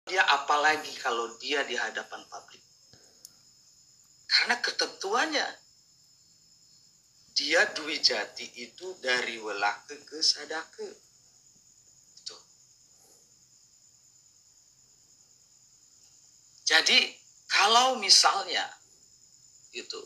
dia apalagi kalau dia di hadapan publik. Karena ketentuannya dia Dwi Jati itu dari welake ke sadake. Itu. Jadi kalau misalnya itu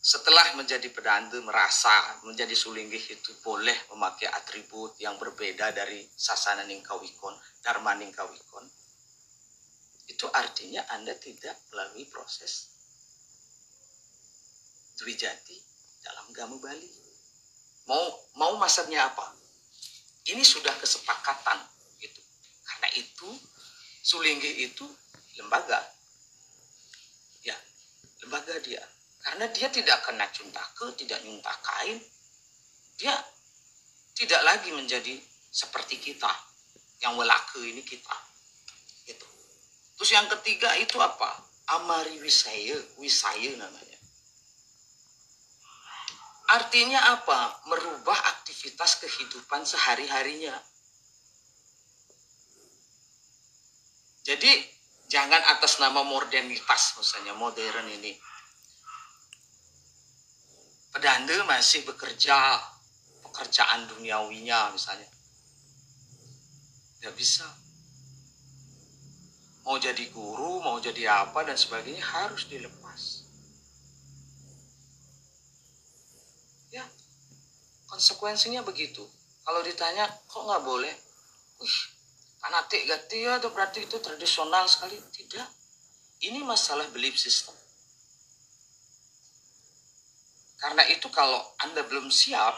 setelah menjadi pedanda merasa menjadi sulinggih itu boleh memakai atribut yang berbeda dari sasana ningkawikon, dharma ningkawikon, itu artinya Anda tidak melalui proses Dwi Jati dalam Gamu Bali. Mau maksudnya apa? Ini sudah kesepakatan gitu. Karena itu sulinggih itu lembaga. Ya, lembaga dia. Karena dia tidak kena cuntake, tidak nyuntah kain. Dia tidak lagi menjadi seperti kita. Yang welake ini kita. Gitu. Terus yang ketiga itu apa? Amari wisaya namanya. Artinya apa? Merubah aktivitas kehidupan sehari-harinya. Jadi jangan atas nama modernitas, misalnya modern ini. Pedanda masih bekerja pekerjaan duniawinya misalnya. Tidak bisa. Mau jadi guru, mau jadi apa dan sebagainya harus dilepas. Ya, konsekuensinya begitu. Kalau ditanya, kok nggak boleh? Fanatik gati ya, atau berarti itu tradisional sekali? Tidak. Ini masalah belief system. Karena itu kalau Anda belum siap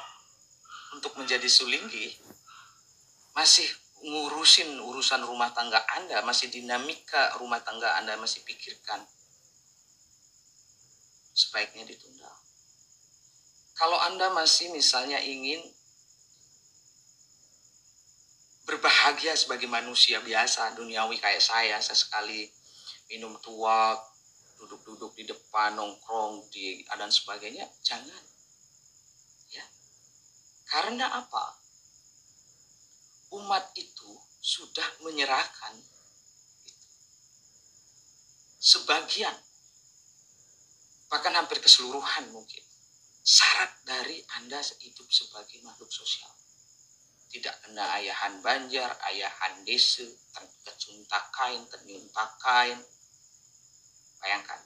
untuk menjadi sulinggih, masih ngurusin urusan rumah tangga Anda, masih dinamika rumah tangga Anda masih pikirkan, sebaiknya ditunda. Kalau Anda masih misalnya ingin berbahagia sebagai manusia biasa, duniawi kayak saya sekali minum tuak, duduk-duduk di depan, nongkrong dan sebagainya, jangan. Ya. Karena apa? Umat itu sudah menyerahkan sebagian, bahkan hampir keseluruhan mungkin, syarat dari Anda hidup sebagai makhluk sosial. Tidak kena ayahan banjar, ayahan desa, kecuntakan, tenyuntakain. Bayangkan.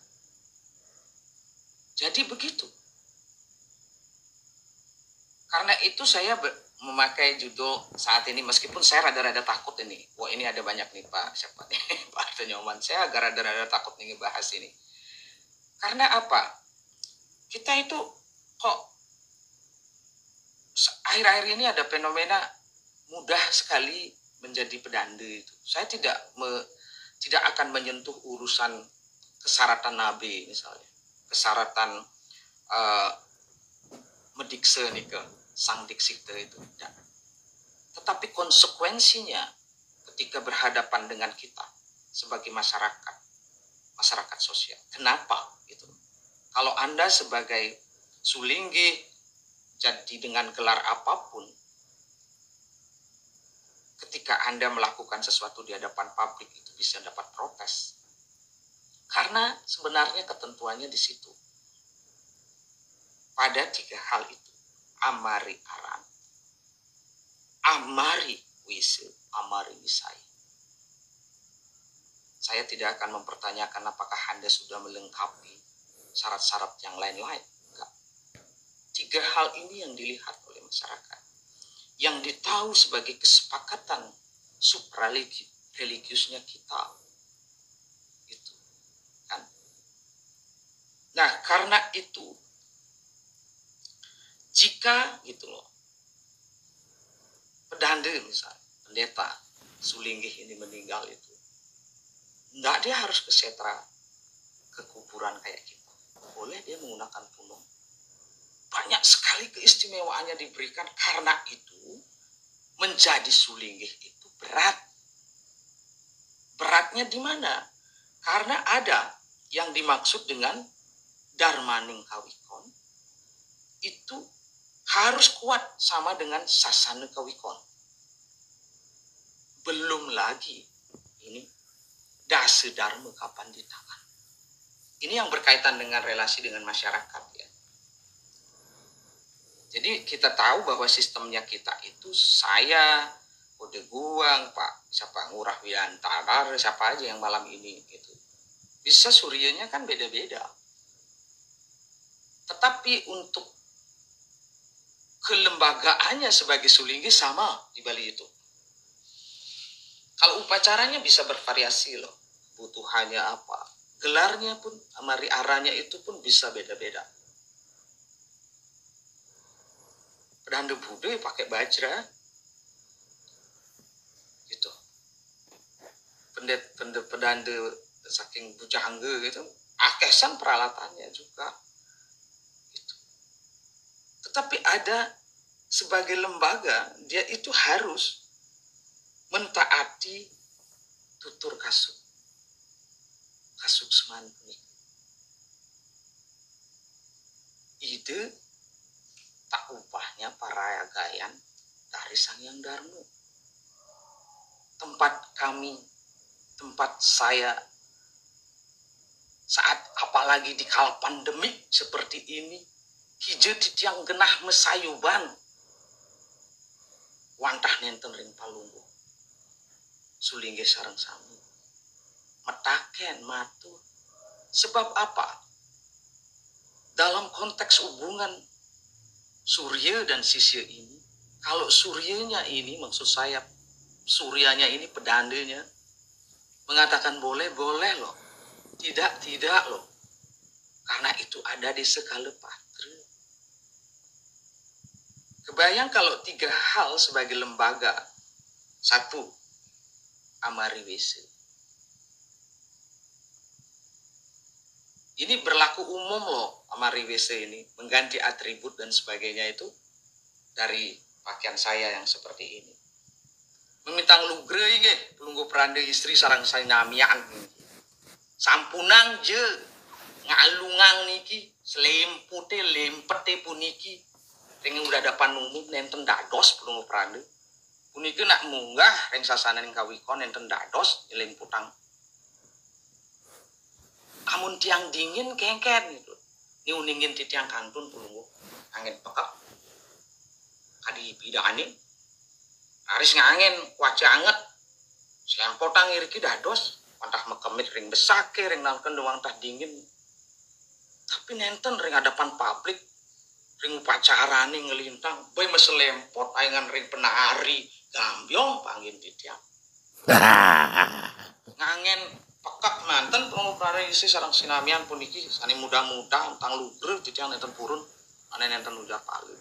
Jadi begitu. Karena itu saya memakai judul saat ini, meskipun saya rada-rada takut ini. Wah, ini ada banyak nih Pak, siapa nih? Pak Arto Nyoman. Saya agak rada-rada takut nih ngebahas ini. Karena apa? Kita itu kok akhir-akhir ini ada fenomena mudah sekali menjadi pedanda itu. Saya tidak akan menyentuh urusan kesaratan nabi misalnya. Kesaratan medikse nih ke sang diksikte itu tidak. Tetapi konsekuensinya ketika berhadapan dengan kita sebagai masyarakat sosial. Kenapa gitu? Kalau Anda sebagai sulinggih jadi dengan gelar apapun, ketika Anda melakukan sesuatu di hadapan publik itu bisa dapat protes. Karena sebenarnya ketentuannya di situ. Pada 3 hal itu. Amari aran, amari wise, amari wisai. Saya tidak akan mempertanyakan apakah Anda sudah melengkapi syarat-syarat yang lain-lain. Enggak. 3 hal ini yang dilihat oleh masyarakat. Yang ditahu sebagai kesepakatan suprareligiusnya kita. Itu. Kan? Nah, karena itu, jika gitu loh, pedanda misalnya, pendeta sulinggih ini meninggal itu, enggak dia harus ke setra, ke kuburan kayak kita. Boleh dia menggunakan punung. Banyak sekali keistimewaannya diberikan. Karena itu menjadi sulinggih itu berat. Beratnya di mana? Karena ada yang dimaksud dengan dharma ningkawikon itu harus kuat sama dengan sasana kawikon. Belum lagi ini dasa dharma kapan di tangan. Ini yang berkaitan dengan relasi dengan masyarakat ya. Jadi kita tahu bahwa sistemnya kita itu saya, Ode Guang, Pak siapa Ngurah Wiantara, siapa aja yang malam ini gitu. Bisa suryanya kan beda-beda. Tetapi untuk kelembagaannya sebagai Sulinggi sama di Bali itu. Kalau upacaranya bisa bervariasi loh. Butuhannya apa. Gelarnya pun, amari aranya itu pun bisa beda-beda. Pedanda Buddha pakai bajra. Gitu. Pedanda saking bujangga gitu. Akesan peralatannya juga. Gitu. Tetapi ada sebagai lembaga, dia itu harus mentaati tutur kasuk semantik. Ide tak upahnya para gayan dari Sang Hyang Darmo. Tempat kami, tempat saya saat apalagi di kala pandemik seperti ini, hijau titiang genah mesayuban wantah nenten ring palunggu Sulinggi sareng sami metaken matur. Sebab apa? Dalam konteks hubungan Surya dan Sisya ini, kalau Suryanya ini, maksud saya Suryanya ini pedandanya mengatakan boleh loh, tidak loh, karena itu ada di skala patra. Kebayang kalau 3 hal sebagai lembaga. 1, amari wese. Ini berlaku umum loh, amari wese ini. Mengganti atribut dan sebagainya itu dari pakaian saya yang seperti ini. Memintang lugre ini, pelunggu peranda istri sarang saya namian. Sampunang je, ngalungang niki, selempute lempete puniki. Ring udah dapan umum nenten dados pelunggu peranda. Puniki nak munggah ring sasana ning kawikon nenten dados lemputang. Amun tiang dingin kengken gitu. Ni uningin ti tiang kantun pelunggu. Angin pekak. Kadi bidane. Haris ngangin wajah anget. Selempotang iriki dados. Wantah mekemit ring besake ring nangken doang tah dingin. Tapi nenten ring hadapan publik. Ring upacara nih ngelintang. Boy meselempot ayangan ring penari. Gambyong panggil ti tiang. Ngangin pekak manten pengumpara isi sarang sinamian puniki sani muda-muda tang lugre jadi yang nenten purun ane nenten udah palu.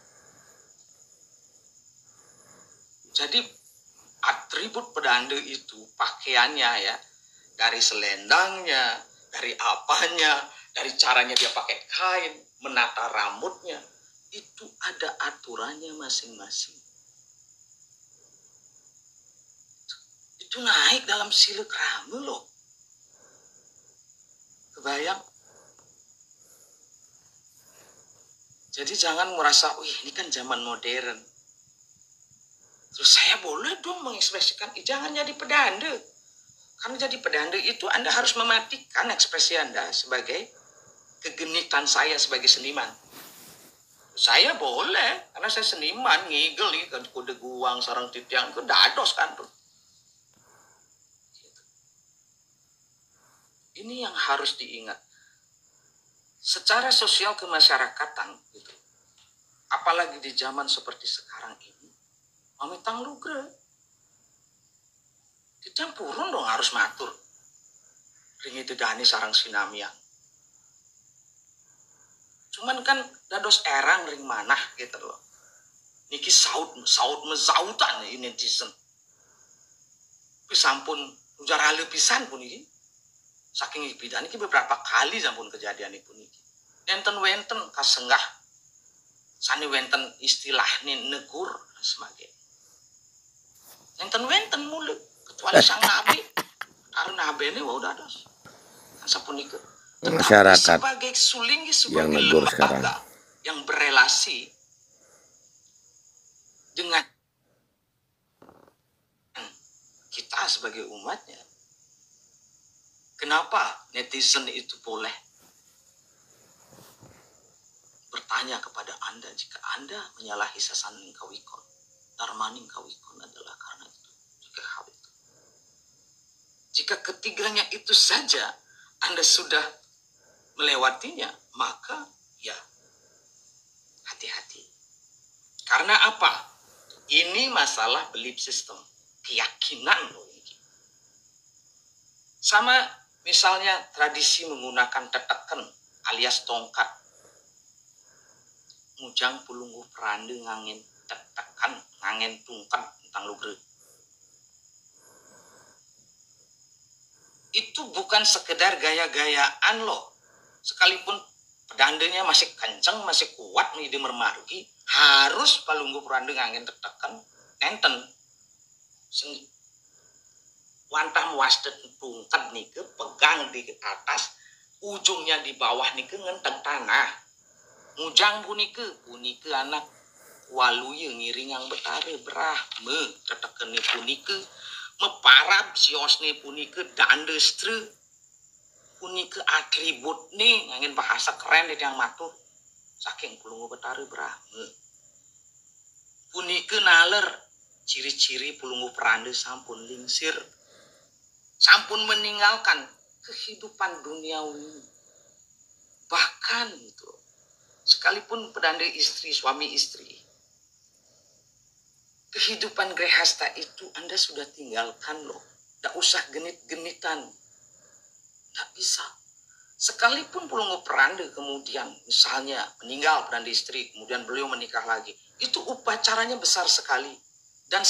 Jadi atribut pedanda itu pakaiannya ya, dari selendangnya, dari apanya, dari caranya dia pakai kain, menata rambutnya, itu ada aturannya masing-masing. Itu naik dalam sila krama loh. Kebayang? Jadi jangan merasa, wih ini kan zaman modern. Terus saya boleh dong mengekspresikan, jangan jadi pedanda. Karena jadi pedanda itu Anda harus mematikan ekspresi Anda sebagai kegenitan saya sebagai seniman. Saya boleh, karena saya seniman, ngigel kan kode guang, sarang titiang, itu dados kan tuh. Ini yang harus diingat. Secara sosial kemasyarakatan, gitu. Apalagi di zaman seperti sekarang ini, mamitang lugre. Kita purun dong harus matur. Ringi dedani sarang sinamian. Cuman kan dados erang ring manah gitu loh. Niki saut mezautan ini netizen. Pisampun ujar hale pisan pun ini. Saking ibidan ini beberapa kali sampun kejadian ini pun ini. Wenten kasenggah. Sani wenten istilah ini negur sebagai. Wenten mulu. Kecuali sang nabi. Karena nabi ini udah ada. Sampun ikut. Masyarakat sebagai Sulinggi, sebagai yang negur lembaga sekarang yang berelasi dengan kita sebagai umatnya. Kenapa netizen itu boleh bertanya kepada Anda jika Anda menyalahi sasaning kawikon, darmaning kawikon adalah karena itu, juga hal itu. Jika ketiganya itu saja Anda sudah melewatinya, maka ya hati-hati. Karena apa? Ini masalah belief system, keyakinan loh ini. Sama misalnya tradisi menggunakan teteken alias tongkat. Mujang pulungguh perande ngangin tetekan, ngangin tungkat tentang lugre. Itu bukan sekedar gaya-gayaan loh. Sekalipun pedandenya masih kenceng, masih kuat nih di mermargi, harus palungguh perande ngangin tetekan nenten. Wantah muastet tungkat nih ke pegang di atas, ujungnya di bawah nih ke ngenteng tanah. Mujang punike anak waluye ngiringang betare brahme tetekene punike meparab siosne punike dandestre punike atribut nih ngangin bahasa keren deh yang matur saking pulungu betare brahme punike naler ciri-ciri pulungu perande sampun lingsir sampun meninggalkan kehidupan duniawi bahkan itu sekalipun pedanda istri, suami istri. Kehidupan grehasta itu Anda sudah tinggalkan loh. Tidak usah genit-genitan. Tidak bisa. Sekalipun pulunggu peranda kemudian misalnya meninggal pedanda istri, kemudian beliau menikah lagi. Itu upacaranya besar sekali. Dan